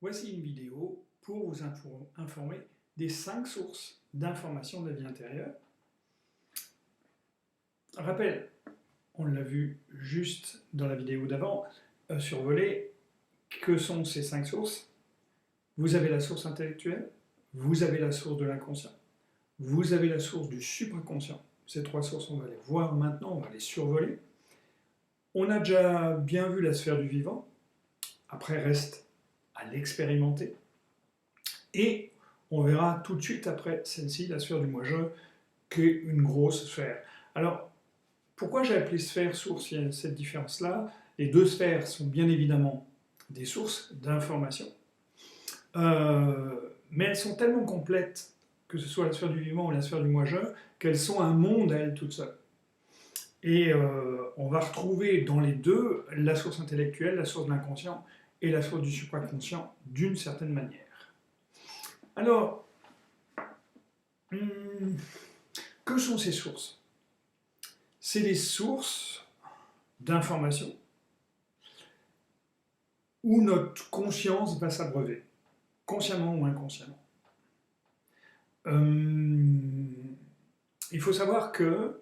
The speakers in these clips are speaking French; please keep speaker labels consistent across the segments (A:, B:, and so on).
A: Voici une vidéo pour vous informer des 5 sources d'informations de la vie intérieure. Rappel, on l'a vu juste dans la vidéo d'avant, survolée, que sont ces 5 sources? Vous avez la source intellectuelle, vous avez la source de l'inconscient, vous avez la source du supraconscient. Ces 3 sources, on va les voir maintenant, on va les survoler. On a déjà bien vu la sphère du vivant, après reste à l'expérimenter. Et on verra tout de suite après celle-ci, la sphère du moi-je, qui est une grosse sphère. Alors, pourquoi j'ai appelé sphère source? Il y a cette différence-là. Les deux sphères sont bien évidemment des sources d'information, mais elles sont tellement complètes, que ce soit la sphère du vivant ou la sphère du moi-je, qu'elles sont un monde à elles toutes seules. Et on va retrouver dans les deux la source intellectuelle, la source de l'inconscient et la source du supraconscient d'une certaine manière. Alors, que sont ces sources? C'est des sources d'information où notre conscience va s'abreuver, consciemment ou inconsciemment. Il faut savoir que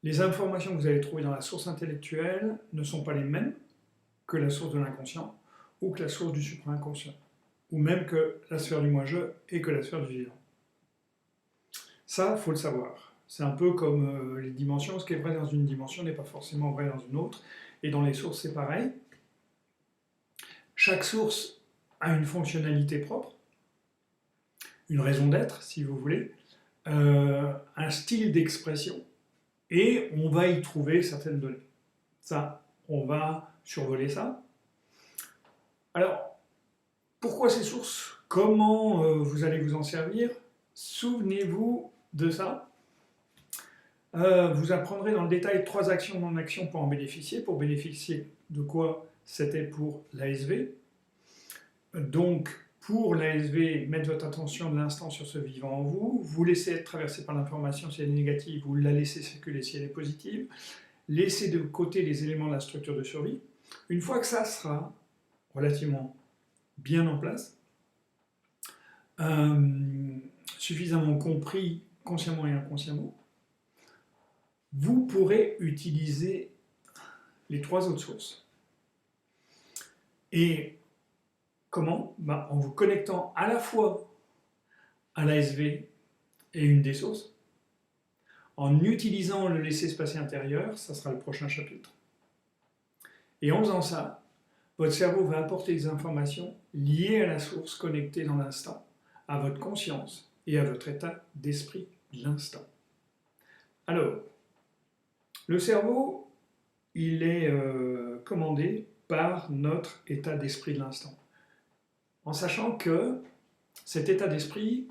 A: les informations que vous allez trouver dans la source intellectuelle ne sont pas les mêmes que la source de l'inconscient ou que la source du supra-inconscient, ou même que la sphère du moi-je et que la sphère du vivant. Ça, il faut le savoir. C'est un peu comme les dimensions, ce qui est vrai dans une dimension n'est pas forcément vrai dans une autre, et dans les sources c'est pareil. Chaque source a une fonctionnalité propre, une raison d'être, si vous voulez, un style d'expression, et on va y trouver certaines données. Ça, on va survoler ça. Alors, pourquoi ces sources? Comment vous allez vous en servir? Souvenez-vous de ça. Vous apprendrez dans le détail 3 actions non-actions pour en bénéficier. Pour bénéficier de quoi? C'était pour l'ASV. Donc, pour l'ASV, mettre votre attention de l'instant sur ce vivant en vous, vous laissez être traversé par l'information si elle est négative, vous la laissez circuler si elle est positive, laissez de côté les éléments de la structure de survie. Une fois que ça sera relativement bien en place, suffisamment compris consciemment et inconsciemment, vous pourrez utiliser les 3 autres sources. Et comment? En vous connectant à la fois à l'ASV et une des sources, en utilisant le laisser-se-passer intérieur, ça sera le prochain chapitre. Et en faisant ça, votre cerveau va apporter des informations liées à la source connectée dans l'instant, à votre conscience et à votre état d'esprit de l'instant. Alors, le cerveau, il est commandé par notre état d'esprit de l'instant. En sachant que cet état d'esprit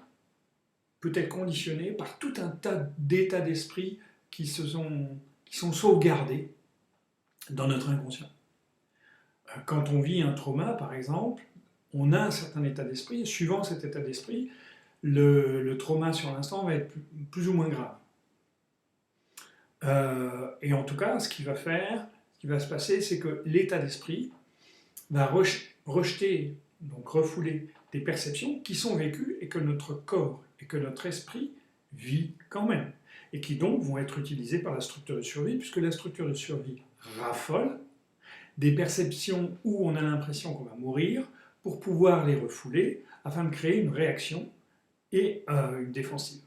A: peut être conditionné par tout un tas d'états d'esprit qui sont sauvegardés dans notre inconscient. Quand on vit un trauma, par exemple, on a un certain état d'esprit, et suivant cet état d'esprit, le trauma sur l'instant va être plus ou moins grave. Et en tout cas, ce qui va se passer, c'est que l'état d'esprit va rejeter, donc refouler des perceptions qui sont vécues et que notre corps et que notre esprit vit quand même. Et qui donc vont être utilisées par la structure de survie, puisque la structure de survie raffole des perceptions où on a l'impression qu'on va mourir pour pouvoir les refouler afin de créer une réaction et une défensive.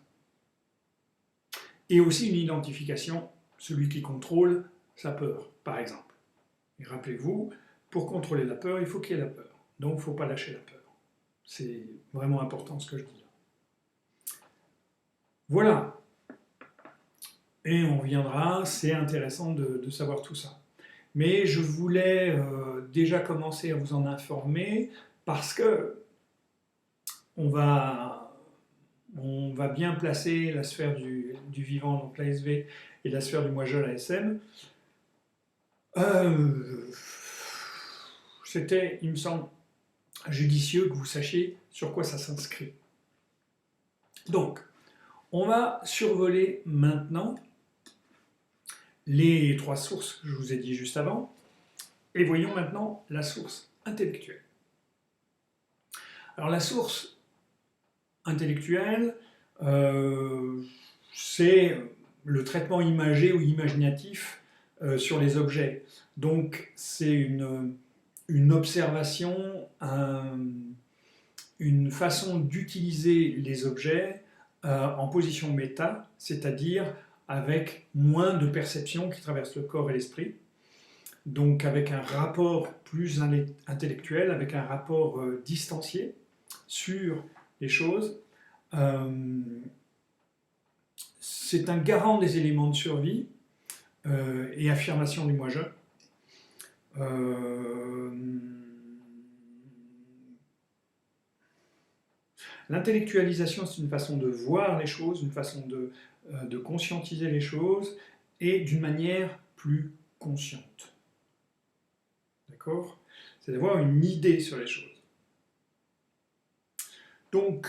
A: Et aussi une identification, celui qui contrôle sa peur, par exemple. Et rappelez-vous, pour contrôler la peur, il faut qu'il y ait la peur. Donc il ne faut pas lâcher la peur. C'est vraiment important ce que je dis là. Voilà. Et on reviendra, c'est intéressant de savoir tout ça. Mais je voulais déjà commencer à vous en informer parce que on va bien placer la sphère du vivant, donc l'ASV, et la sphère du moi-je, l'ASM. C'était, il me semble, judicieux que vous sachiez sur quoi ça s'inscrit. Donc, on va survoler maintenant les 3 sources que je vous ai dit juste avant, et voyons maintenant la source intellectuelle. Alors la source intellectuelle, c'est le traitement imagé ou imaginatif sur les objets. Donc c'est une observation, une façon d'utiliser les objets en position méta, c'est-à-dire avec moins de perceptions qui traversent le corps et l'esprit, donc avec un rapport plus intellectuel, avec un rapport distancié sur les choses. C'est un garant des éléments de survie et affirmation du moi-je. L'intellectualisation, c'est une façon de voir les choses, une façon de conscientiser les choses, et d'une manière plus consciente. D'accord ? C'est d'avoir une idée sur les choses. Donc,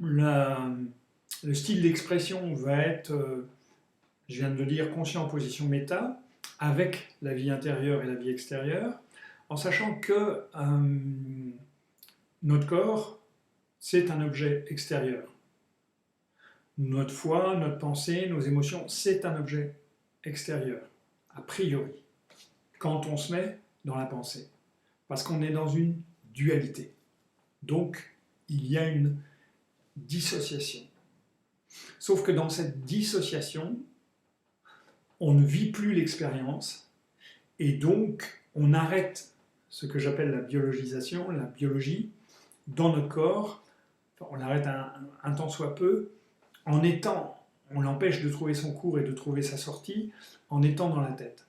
A: le style d'expression va être, je viens de le dire, conscient en position méta, avec la vie intérieure et la vie extérieure, en sachant que notre corps, c'est un objet extérieur. Notre foi, notre pensée, nos émotions, c'est un objet extérieur, a priori, quand on se met dans la pensée. Parce qu'on est dans une dualité. Donc, il y a une dissociation. Sauf que dans cette dissociation, on ne vit plus l'expérience, et donc on arrête ce que j'appelle la biologisation, la biologie, dans notre corps. On l'arrête un tant soit peu, on l'empêche de trouver son cours et de trouver sa sortie, en étant dans la tête.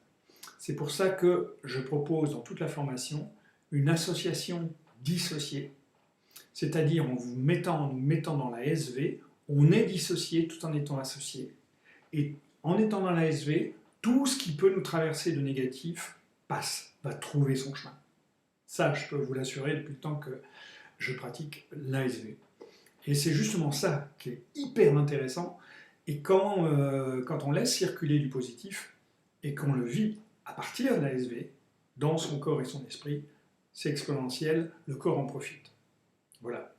A: C'est pour ça que je propose dans toute la formation une association dissociée, c'est-à-dire en nous mettant dans la SV, on est dissocié tout en étant associé. Et en étant dans la SV, tout ce qui peut nous traverser de négatif passe, va trouver son chemin. Ça, je peux vous l'assurer depuis le temps que je pratique l'ASV. Et c'est justement ça qui est hyper intéressant. Et quand on laisse circuler du positif et qu'on le vit à partir de l'ASV, dans son corps et son esprit, c'est exponentiel, le corps en profite. Voilà.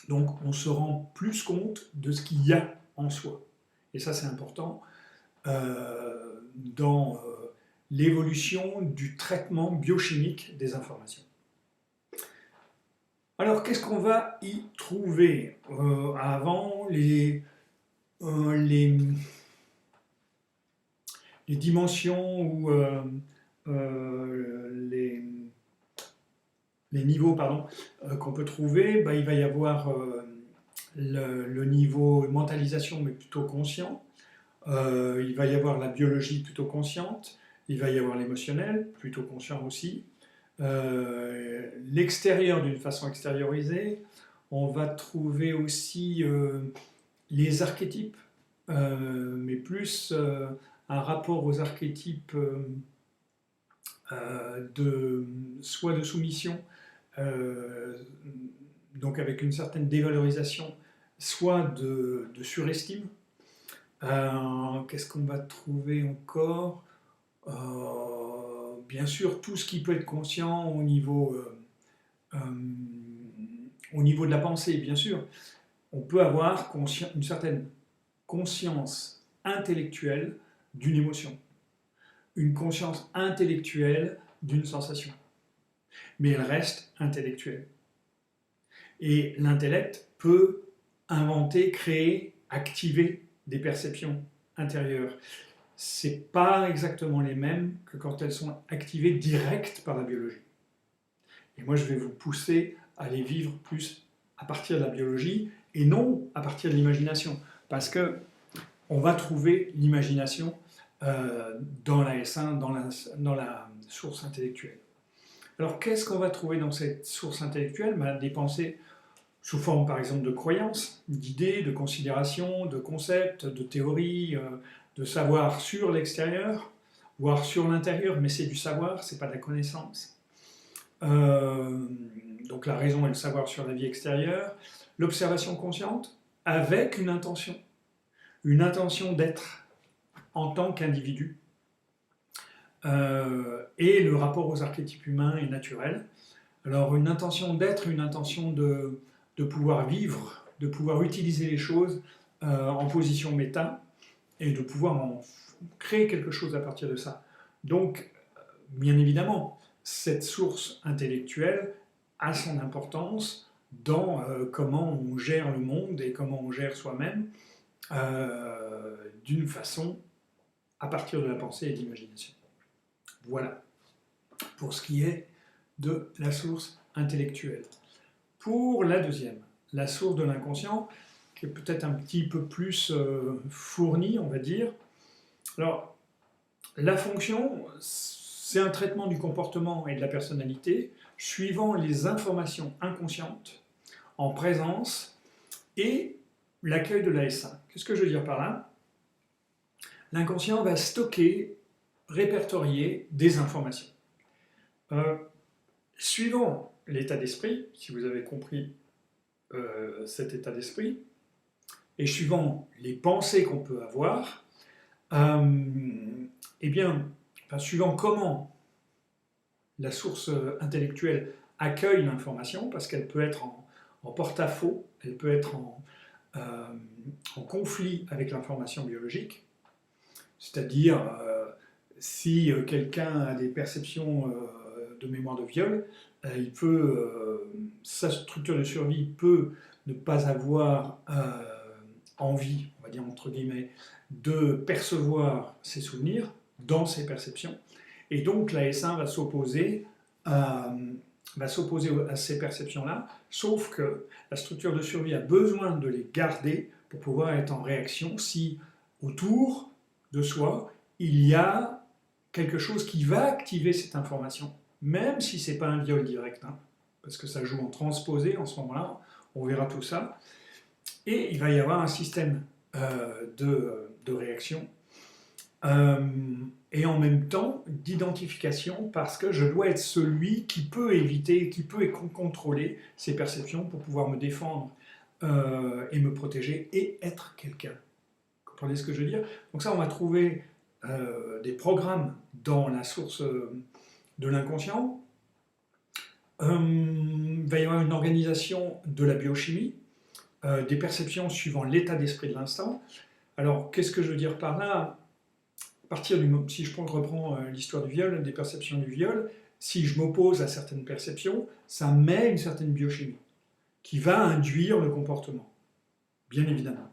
A: Donc on se rend plus compte de ce qu'il y a en soi. Et ça c'est important dans l'évolution du traitement biochimique des informations. Alors, qu'est-ce qu'on va y trouver avant les dimensions ou les niveaux qu'on peut trouver, il va y avoir le niveau mentalisation, mais plutôt conscient. Il va y avoir la biologie plutôt consciente. Il va y avoir l'émotionnel, plutôt conscient aussi. L'extérieur d'une façon extériorisée. On va trouver aussi les archétypes, mais plus un rapport aux archétypes soit de soumission, donc avec une certaine dévalorisation, soit de surestime. Qu'est-ce qu'on va trouver encore ? Bien sûr, tout ce qui peut être conscient au niveau de la pensée, bien sûr. On peut avoir une certaine conscience intellectuelle d'une émotion, une conscience intellectuelle d'une sensation. Mais elle reste intellectuelle. Et l'intellect peut inventer, créer, activer des perceptions intérieures. C'est pas exactement les mêmes que quand elles sont activées directes par la biologie. Et moi, je vais vous pousser à les vivre plus à partir de la biologie et non à partir de l'imagination. Parce que on va trouver l'imagination dans la S1, dans la source intellectuelle. Alors, qu'est-ce qu'on va trouver dans cette source intellectuelle ? Des pensées sous forme, par exemple, de croyances, d'idées, de considérations, de concepts, de théories, de savoir sur l'extérieur, voire sur l'intérieur, mais c'est du savoir, c'est pas de la connaissance. donc la raison et le savoir sur la vie extérieure, l'observation consciente avec une intention d'être en tant qu'individu, et le rapport aux archétypes humains et naturels. Alors une intention d'être, une intention de pouvoir vivre, de pouvoir utiliser les choses en position méta, et de pouvoir en créer quelque chose à partir de ça. Donc, bien évidemment, cette source intellectuelle a son importance dans comment on gère le monde et comment on gère soi-même d'une façon à partir de la pensée et de l'imagination. Voilà, pour ce qui est de la source intellectuelle. Pour la deuxième, la source de l'inconscient, qui est peut-être un petit peu plus fournie, on va dire. Alors, la fonction, c'est un traitement du comportement et de la personnalité suivant les informations inconscientes en présence et l'accueil de l'AS1. Qu'est-ce que je veux dire par là? L'inconscient va stocker, répertorier des informations. Suivant l'état d'esprit, si vous avez compris cet état d'esprit, et suivant les pensées qu'on peut avoir, eh bien, suivant comment la source intellectuelle accueille l'information, parce qu'elle peut être en porte-à-faux, elle peut être en conflit avec l'information biologique, c'est-à-dire si quelqu'un a des perceptions de mémoire de viol, sa structure de survie peut ne pas avoir envie, on va dire entre guillemets, de percevoir ses souvenirs dans ses perceptions. Et donc la S1 va s'opposer à ces perceptions-là, sauf que la structure de survie a besoin de les garder pour pouvoir être en réaction si autour de soi, il y a quelque chose qui va activer cette information, même si ce n'est pas un viol direct, hein, parce que ça joue en transposé en ce moment-là, on verra tout ça. Et il va y avoir un système de réaction et en même temps d'identification, parce que je dois être celui qui peut éviter, qui peut contrôler ces perceptions pour pouvoir me défendre et me protéger et être quelqu'un. Vous comprenez ce que je veux dire? Donc ça, on va trouver des programmes dans la source de l'inconscient. Il va y avoir une organisation de la biochimie, des perceptions suivant l'état d'esprit de l'instant. Alors, qu'est-ce que je veux dire par là? Si je reprends l'histoire du viol, des perceptions du viol, si je m'oppose à certaines perceptions, ça met une certaine biochimie qui va induire le comportement, bien évidemment.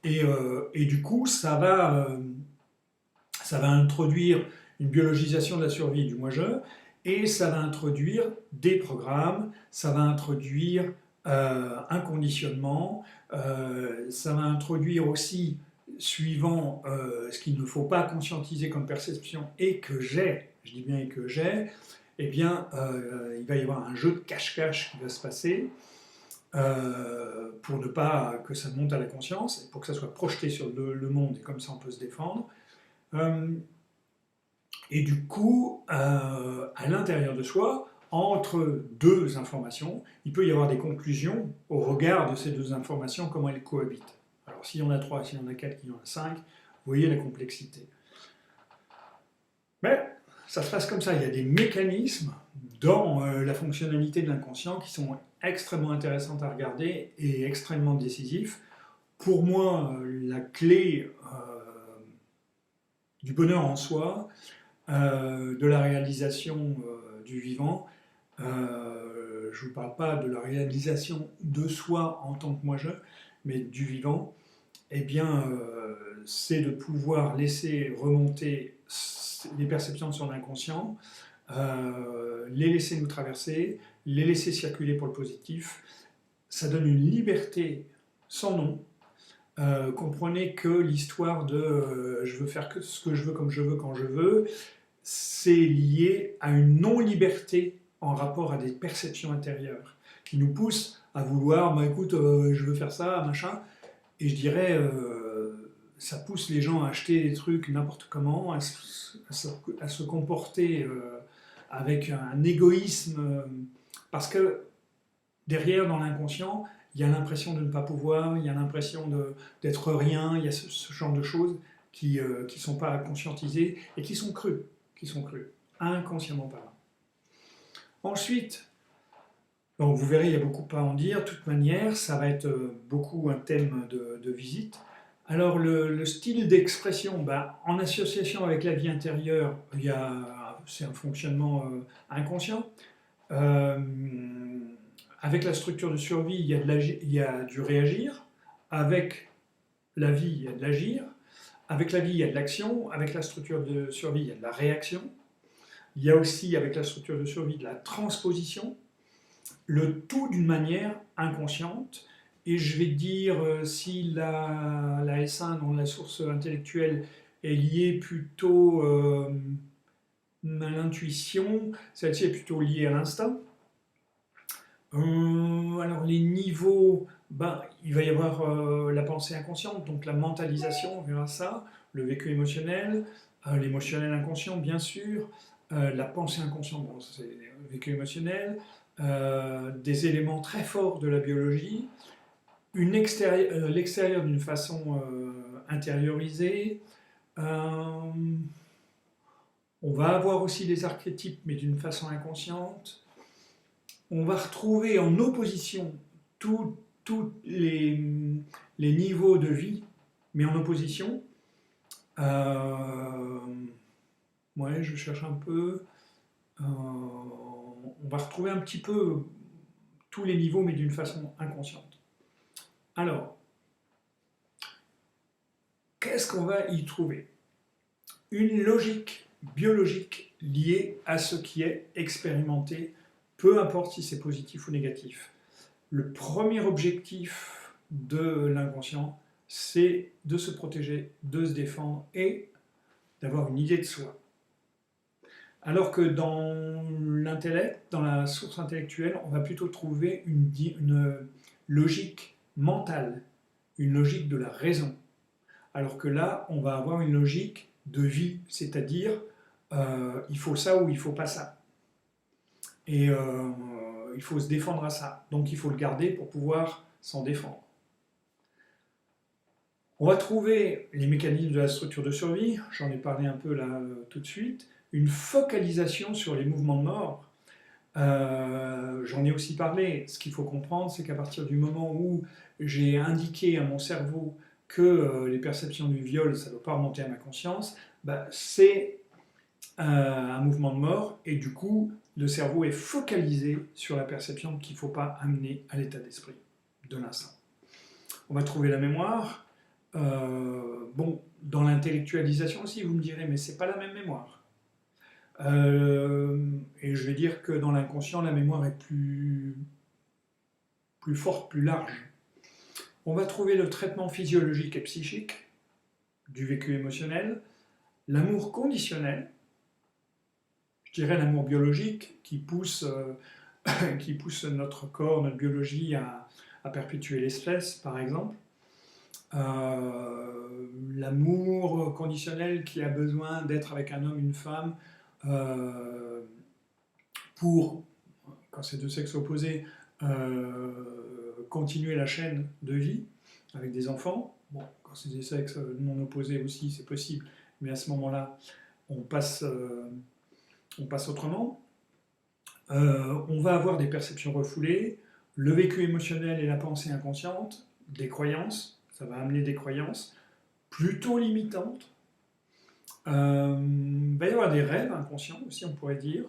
A: Et du coup, ça va introduire une biologisation de la survie du moi-je, et ça va introduire des programmes, ça va introduire un conditionnement, ça va introduire aussi, suivant ce qu'il ne faut pas conscientiser comme perception et que j'ai, je dis bien et que j'ai, eh bien, il va y avoir un jeu de cache-cache qui va se passer pour ne pas que ça monte à la conscience, et pour que ça soit projeté sur le monde, et comme ça on peut se défendre. Et du coup, à l'intérieur de soi, entre deux informations, il peut y avoir des conclusions au regard de ces deux informations, comment elles cohabitent. Alors s'il y en a 3, s'il y en a 4, s'il y en a 5, vous voyez la complexité. Mais ça se passe comme ça, il y a des mécanismes dans la fonctionnalité de l'inconscient qui sont extrêmement intéressants à regarder et extrêmement décisifs. Pour moi, la clé du bonheur en soi, de la réalisation du vivant, je ne vous parle pas de la réalisation de soi en tant que moi-je, mais du vivant, eh bien, c'est de pouvoir laisser remonter les perceptions de son inconscient, les laisser nous traverser, les laisser circuler pour le positif. Ça donne une liberté sans nom. Comprenez que l'histoire de je veux faire que ce que je veux, comme je veux, quand je veux, c'est lié à une non-liberté en rapport à des perceptions intérieures qui nous poussent à vouloir, bah écoute, je veux faire ça, machin, et je dirais, ça pousse les gens à acheter des trucs n'importe comment, à se comporter avec un égoïsme, parce que derrière, dans l'inconscient, il y a l'impression de ne pas pouvoir, il y a l'impression d'être rien, il y a ce genre de choses qui ne sont pas conscientisées et qui sont crues, inconsciemment parlant. Ensuite, donc vous verrez, il y a beaucoup à en dire. De toute manière, ça va être beaucoup un thème de visite. Alors, le style d'expression, ben, en association avec la vie intérieure, c'est un fonctionnement inconscient. Euh, avec la structure de survie, il y a du réagir. Avec la vie, il y a de l'agir. Avec la vie, il y a de l'action. Avec la structure de survie, il y a de la réaction. Il y a aussi, avec la structure de survie, de la transposition. Le tout d'une manière inconsciente. Et je vais dire, si la S1, dans la source intellectuelle, est liée plutôt à l'intuition, celle-ci est plutôt liée à l'instinct. Alors les niveaux, ben, il va y avoir la pensée inconsciente, donc la mentalisation, on verra ça, le vécu émotionnel, l'émotionnel inconscient bien sûr, la pensée inconsciente, bon, c'est le vécu émotionnel, des éléments très forts de la biologie, l'extérieur d'une façon intériorisée. On va avoir aussi des archétypes, mais d'une façon inconsciente. On va retrouver en opposition tous les niveaux de vie, mais en opposition. Ouais, je cherche un peu. On va retrouver un petit peu tous les niveaux, mais d'une façon inconsciente. Alors, qu'est-ce qu'on va y trouver? Une logique biologique liée à ce qui est expérimenté, peu importe si c'est positif ou négatif. Le premier objectif de l'inconscient, c'est de se protéger, de se défendre et d'avoir une idée de soi. Alors que dans l'intellect, dans la source intellectuelle, on va plutôt trouver une logique mentale, une logique de la raison. Alors que là, on va avoir une logique de vie, c'est-à-dire il faut ça ou il ne faut pas ça. Et il faut se défendre à ça. Donc il faut le garder pour pouvoir s'en défendre. On va trouver les mécanismes de la structure de survie, j'en ai parlé un peu là tout de suite, une focalisation sur les mouvements de mort. J'en ai aussi parlé. Ce qu'il faut comprendre, c'est qu'à partir du moment où j'ai indiqué à mon cerveau que les perceptions du viol, ça ne doit pas remonter à ma conscience, bah, c'est un mouvement de mort, et du coup, le cerveau est focalisé sur la perception qu'il ne faut pas amener à l'état d'esprit de l'instant. On va trouver la mémoire. Bon, dans l'intellectualisation aussi, vous me direz, mais c'est pas la même mémoire. Et je vais dire que dans l'inconscient, la mémoire est plus forte, plus large. On va trouver le traitement physiologique et psychique du vécu émotionnel, l'amour conditionnel, je dirais l'amour biologique qui pousse notre corps, notre biologie à perpétuer l'espèce, par exemple. L'amour conditionnel qui a besoin d'être avec un homme, une femme, pour, quand c'est deux sexes opposés, continuer la chaîne de vie avec des enfants. Bon, quand c'est des sexes non opposés aussi, c'est possible, mais à ce moment-là, on passe autrement. On va avoir des perceptions refoulées, le vécu émotionnel et la pensée inconsciente, des croyances, ça va amener des croyances plutôt limitantes. Il va y avoir des rêves inconscients aussi, on pourrait dire.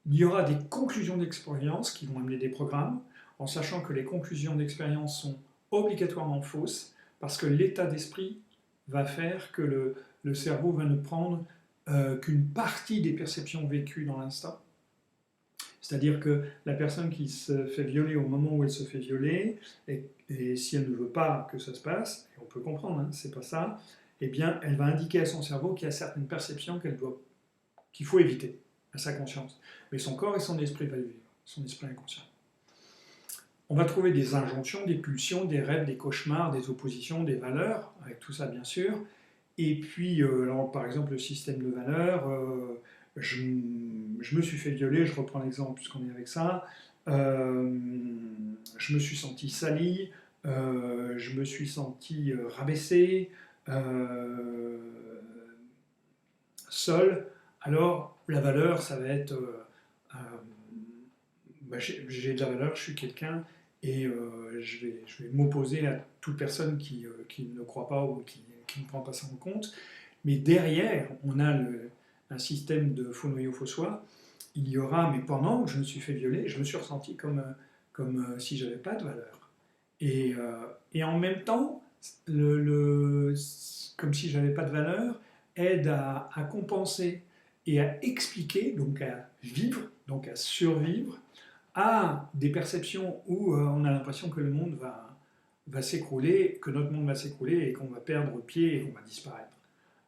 A: Il y aura des conclusions d'expérience qui vont amener des programmes, en sachant que les conclusions d'expérience sont obligatoirement fausses, parce que l'état d'esprit va faire que le cerveau va ne prendre qu'une partie des perceptions vécues dans l'instant. C'est-à-dire que la personne qui se fait violer au moment où elle se fait violer, et si elle ne veut pas que ça se passe, et on peut comprendre, hein, c'est pas ça, eh bien, elle va indiquer à son cerveau qu'il y a certaines perceptions qu'il faut éviter, à sa conscience. Mais son corps et son esprit va le vivre, son esprit inconscient. On va trouver des injonctions, des pulsions, des rêves, des cauchemars, des oppositions, des valeurs, avec tout ça bien sûr. Et puis, alors, par exemple, le système de valeurs, je me suis fait violer, je reprends l'exemple puisqu'on est avec ça, je me suis senti sali, je me suis senti rabaissé, seul. Alors la valeur, ça va être euh, j'ai de la valeur, je suis quelqu'un et je vais m'opposer à toute personne qui ne croit pas ou qui ne prend pas ça en compte. Mais derrière, on a un système de faux noyau faux soi. Il y aura, mais pendant que je me suis fait violer, je me suis ressenti comme si j'avais pas de valeur. Et en même temps, comme si j'avais pas de valeur, aide à compenser et à expliquer, donc à vivre, donc à survivre, à des perceptions où on a l'impression que le monde va s'écrouler, que notre monde va s'écrouler et qu'on va perdre pied et qu'on va disparaître.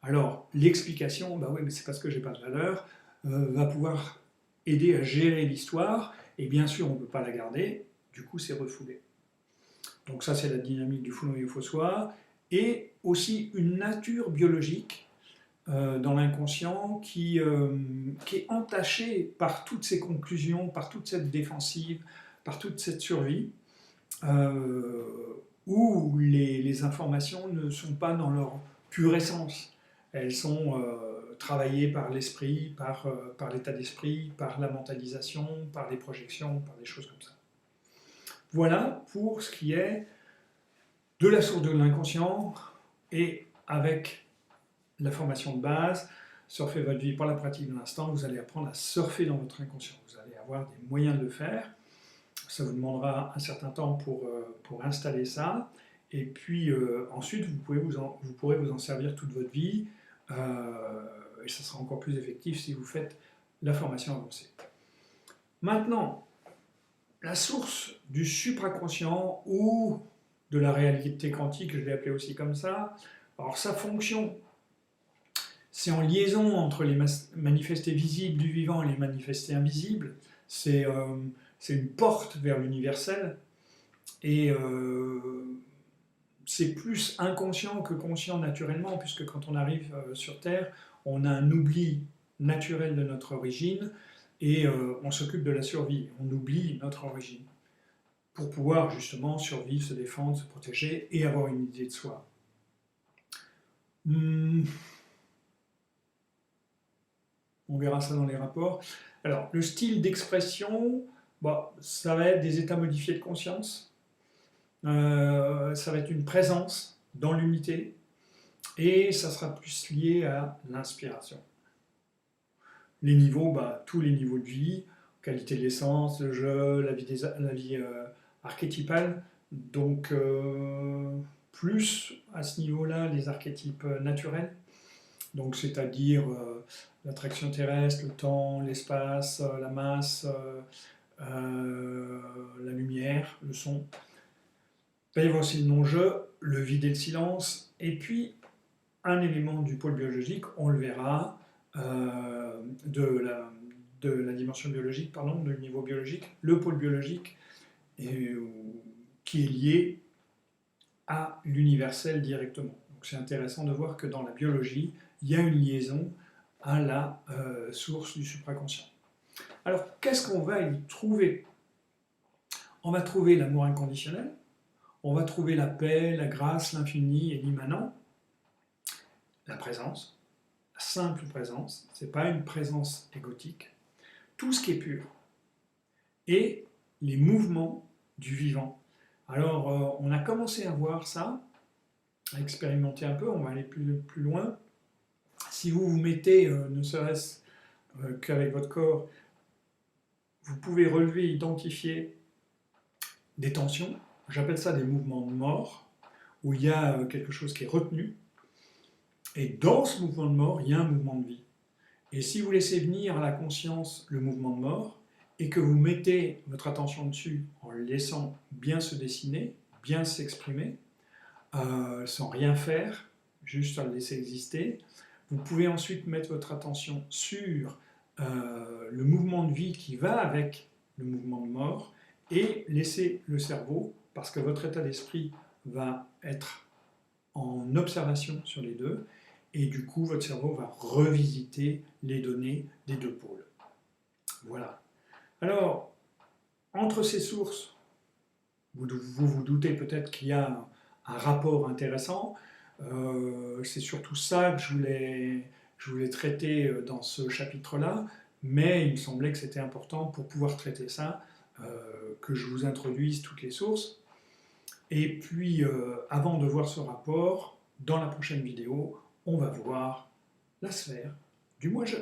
A: Alors, l'explication, bah oui, mais c'est parce que j'ai pas de valeur, va pouvoir aider à gérer l'histoire, et bien sûr, on ne peut pas la garder, du coup, c'est refoulé. Donc ça, c'est la dynamique du faux noyau faux soi, et aussi une nature biologique dans l'inconscient qui est entachée par toutes ces conclusions, par toute cette défensive, par toute cette survie, euh, où les informations ne sont pas dans leur pure essence. Elles sont travaillées par l'esprit, par l'état d'esprit, par la mentalisation, par les projections, par des choses comme ça. Voilà pour ce qui est de la source de l'inconscient et avec la formation de base, surfer votre vie par la pratique de l'instant, vous allez apprendre à surfer dans votre inconscient. Vous allez avoir des moyens de le faire. Ça vous demandera un certain temps pour installer ça. Et puis ensuite, vous pourrez vous en servir toute votre vie. Et ça sera encore plus effectif si vous faites la formation avancée. Maintenant, la source du supraconscient ou de la réalité quantique, je l'ai appelé aussi comme ça, alors sa fonction, c'est en liaison entre les manifestés visibles du vivant et les manifestés invisibles. C'est une porte vers l'universel. Et c'est plus inconscient que conscient naturellement, puisque quand on arrive sur Terre, on a un oubli naturel de notre origine et on s'occupe de la survie. On oublie notre origine pour pouvoir justement survivre, se défendre, se protéger et avoir une idée de soi. On verra ça dans les rapports. Alors, le style d'expression, bon, ça va être des états modifiés de conscience, ça va être une présence dans l'unité, et ça sera plus lié à l'inspiration. Les niveaux, bah, tous les niveaux de vie, qualité de l'essence, le jeu, la vie archétypale, donc plus à ce niveau-là les archétypes naturels, donc c'est-à-dire l'attraction terrestre, le temps, l'espace, la masse, la lumière, le son. Il va y avoir aussi le non-jeu, le vide et le silence, et puis un élément du pôle biologique, on le verra, de la dimension biologique, pardon, du niveau biologique, le pôle biologique, qui est lié à l'universel directement. Donc c'est intéressant de voir que dans la biologie, il y a une liaison à la source du supraconscient. Alors, qu'est-ce qu'on va y trouver? On va trouver l'amour inconditionnel, on va trouver la paix, la grâce, l'infini et l'immanent, la présence, la simple présence, ce n'est pas une présence égotique, tout ce qui est pur, et les mouvements du vivant. Alors, on a commencé à voir ça, à expérimenter un peu, on va aller plus loin. Si vous vous mettez, ne serait-ce qu'avec votre corps, vous pouvez relever, identifier des tensions, j'appelle ça des mouvements de mort, où il y a quelque chose qui est retenu, et dans ce mouvement de mort, il y a un mouvement de vie. Et si vous laissez venir à la conscience le mouvement de mort, et que vous mettez votre attention dessus en le laissant bien se dessiner, bien s'exprimer, sans rien faire, juste à le laisser exister, vous pouvez ensuite mettre votre attention sur le mouvement de vie qui va avec le mouvement de mort et laisser le cerveau, parce que votre état d'esprit va être en observation sur les deux, et du coup votre cerveau va revisiter les données des deux pôles. Voilà. Alors, Entre ces sources, vous vous doutez peut-être qu'il y a un rapport intéressant. C'est surtout ça que je voulais traiter dans ce chapitre-là, mais il me semblait que c'était important pour pouvoir traiter ça, que je vous introduise toutes les sources. Et puis, avant de voir ce rapport, dans la prochaine vidéo, on va voir la sphère du moi-je.